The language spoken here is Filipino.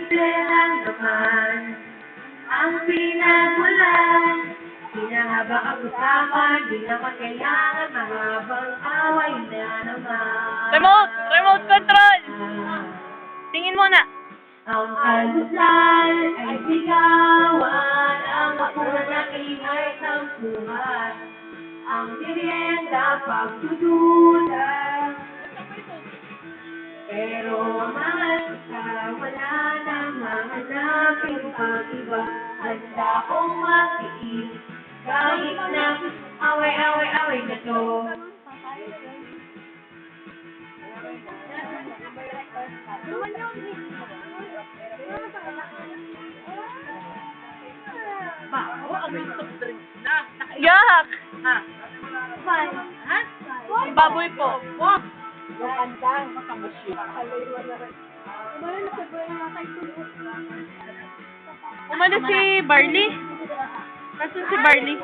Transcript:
simple lang naman ang pinagmulan. Di na habang ang usapan, di naman kailangan mahabang away na naman. Remote control! Tingin muna. Ang almusal ay sigawan, ang hapunan na ingay ng buhay. Ang merienda pagdudulan. Pero mahal ka, wala nang mahanapin pag-iba. Handa kong matiis, kahit na away na to. Yak! Ha? Ha? Baboy po. Yung kantang. Umalis si Barley. Nasaan si Barley?